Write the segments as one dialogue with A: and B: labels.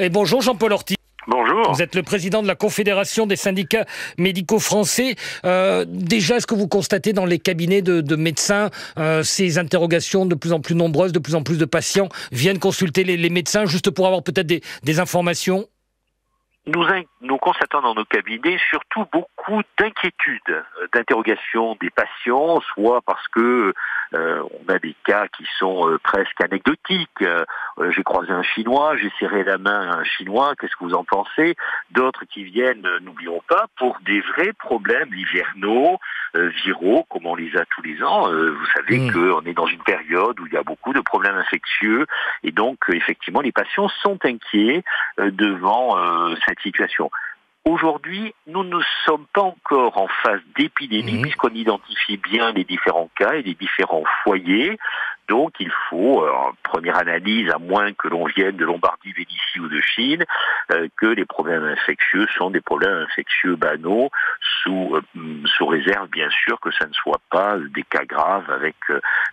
A: Et bonjour Jean-Paul Ortiz.
B: Bonjour.
A: Vous êtes le président de la Confédération des syndicats médicaux français. Déjà, est-ce que vous constatez dans les cabinets de médecins ces interrogations de plus en plus nombreuses, de plus en plus de patients viennent consulter les médecins juste pour avoir peut-être des informations ?
B: Nous constatons dans nos cabinets surtout beaucoup d'inquiétudes, d'interrogations des patients, soit parce que on a des cas qui sont presque anecdotiques. J'ai croisé un Chinois, j'ai serré la main à un Chinois, qu'est-ce que vous en pensez ? D'autres qui viennent, n'oublions pas, pour des vrais problèmes hivernaux, viraux, comme on les a tous les ans. Vous savez qu'on est dans une période où il y a beaucoup de problèmes infectieux, et donc effectivement les patients sont inquiets devant cette situation. Aujourd'hui, nous ne sommes pas encore en phase d'épidémie puisqu'on identifie bien les différents cas et les différents foyers. Donc il faut, en première analyse, à moins que l'on vienne de Lombardie, Vénétie ou de Chine, que les problèmes infectieux sont des problèmes infectieux banaux, sous réserve bien sûr que ça ne soit pas des cas graves avec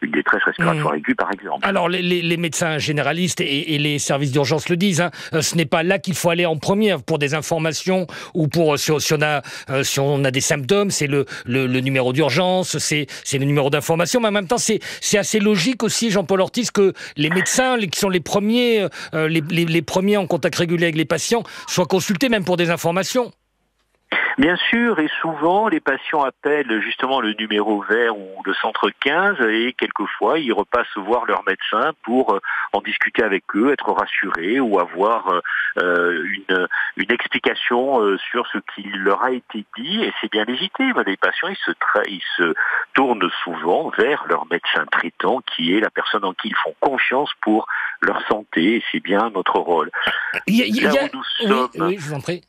B: une détresse respiratoire aiguë par exemple.
A: Alors les médecins généralistes et les services d'urgence le disent, ce n'est pas là qu'il faut aller en premier pour des informations ou pour si on a des symptômes, c'est le numéro d'urgence, c'est le numéro d'information, mais en même temps c'est assez logique aussi, Jean-Paul Ortiz, que les médecins qui sont les premiers en contact régulier avec les patients soient consultés même pour des informations.
B: Bien sûr, et souvent, les patients appellent justement le numéro vert ou le centre 15 et quelquefois, ils repassent voir leur médecin pour en discuter avec eux, être rassurés ou avoir une explication sur ce qui leur a été dit. Et c'est bien légitime. Les patients, ils se tournent souvent vers leur médecin traitant qui est la personne en qui ils font confiance pour leur santé. Et c'est bien notre rôle.
A: Oui, je vous en prie.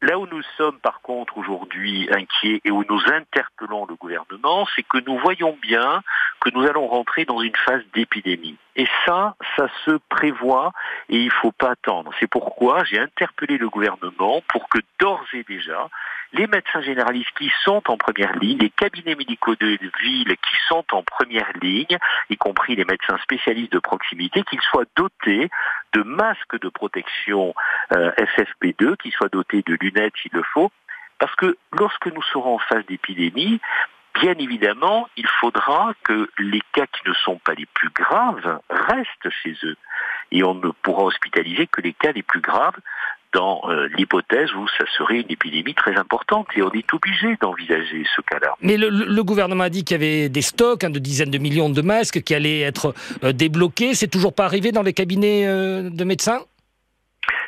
B: Là où nous sommes par contre aujourd'hui inquiets et où nous interpellons le gouvernement, c'est que nous voyons bien que nous allons rentrer dans une phase d'épidémie. Et ça se prévoit et il ne faut pas attendre. C'est pourquoi j'ai interpellé le gouvernement pour que d'ores et déjà, les médecins généralistes qui sont en première ligne, les cabinets médicaux de ville qui sont en première ligne, y compris les médecins spécialistes de proximité, qu'ils soient dotés de masques de protection FFP2, qu'ils soient dotés de lunettes s'il le faut, parce que lorsque nous serons en phase d'épidémie, bien évidemment, il faudra que les cas qui ne sont pas les plus graves restent chez eux. Et on ne pourra hospitaliser que les cas les plus graves dans l'hypothèse où ça serait une épidémie très importante. Et on est obligé d'envisager ce cas-là.
A: Mais le gouvernement a dit qu'il y avait des stocks de dizaines de millions de masques qui allaient être débloqués. C'est toujours pas arrivé dans les cabinets de médecins ?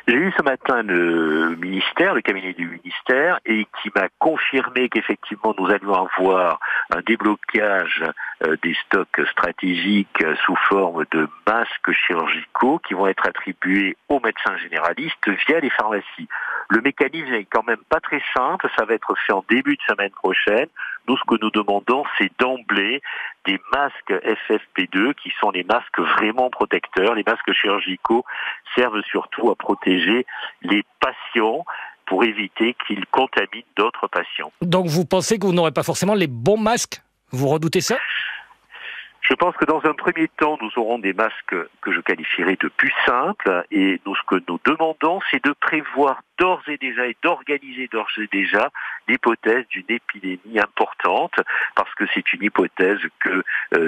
B: J'ai eu ce matin le cabinet du ministère, et qui m'a confirmé qu'effectivement nous allions avoir un déblocage des stocks stratégiques sous forme de masques chirurgicaux qui vont être attribués aux médecins généralistes via les pharmacies. Le mécanisme n'est quand même pas très simple, ça va être fait en début de semaine prochaine. Nous, ce que nous demandons, c'est d'emblée des masques FFP2 qui sont les masques vraiment protecteurs. Les masques chirurgicaux servent surtout à protéger les patients pour éviter qu'ils contaminent d'autres patients.
A: Donc vous pensez que vous n'aurez pas forcément les bons masques ? Vous redoutez ça ?
B: Je pense que dans un premier temps, nous aurons des masques que je qualifierais de plus simples, et ce que nous demandons, c'est de prévoir d'ores et déjà et d'organiser d'ores et déjà l'hypothèse d'une épidémie importante, parce que c'est une hypothèse que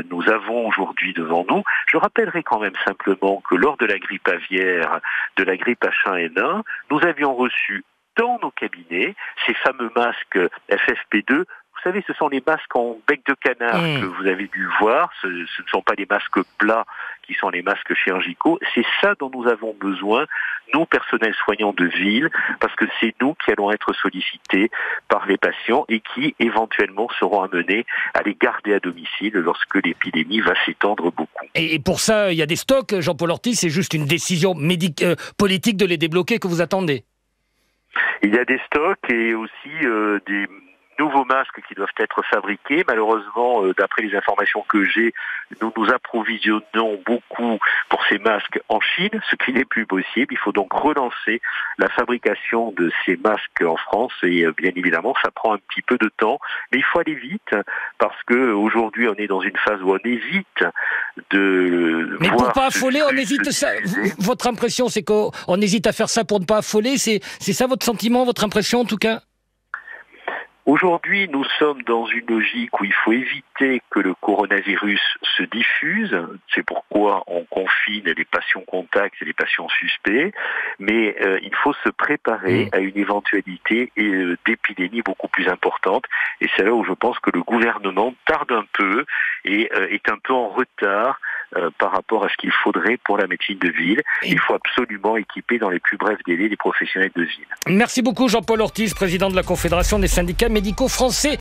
B: nous avons aujourd'hui devant nous. Je rappellerai quand même simplement que lors de la grippe aviaire, de la grippe H1N1, nous avions reçu dans nos cabinets ces fameux masques FFP2. Vous savez, ce sont les masques en bec de canard que vous avez dû voir. Ce ne sont pas les masques plats qui sont les masques chirurgicaux. C'est ça dont nous avons besoin, nous, personnels soignants de ville, parce que c'est nous qui allons être sollicités par les patients et qui, éventuellement, seront amenés à les garder à domicile lorsque l'épidémie va s'étendre beaucoup.
A: Et pour ça, il y a des stocks, Jean-Paul Ortiz, c'est juste une décision politique de les débloquer que vous attendez ?
B: Il y a des stocks et aussi nouveaux masques qui doivent être fabriqués. Malheureusement, d'après les informations que j'ai, nous approvisionnons beaucoup pour ces masques en Chine, ce qui n'est plus possible. Il faut donc relancer la fabrication de ces masques en France et bien évidemment, ça prend un petit peu de temps, mais il faut aller vite parce que aujourd'hui, on est dans une phase où on hésite de.
A: Mais pour pas affoler, on hésite. Votre impression, c'est qu'on hésite à faire ça pour ne pas affoler. C'est ça votre sentiment, votre impression en tout cas?
B: Aujourd'hui, nous sommes dans une logique où il faut éviter que le coronavirus se diffuse. C'est pourquoi on confine les patients contacts et les patients suspects. Mais il faut se préparer à une éventualité d'épidémie beaucoup plus importante. Et c'est là où je pense que le gouvernement tarde un peu et est un peu en retard par rapport à ce qu'il faudrait pour la médecine de ville. Il faut absolument équiper dans les plus brefs délais les professionnels de ville.
A: Merci beaucoup Jean-Paul Ortiz, président de la Confédération des syndicats médicaux français.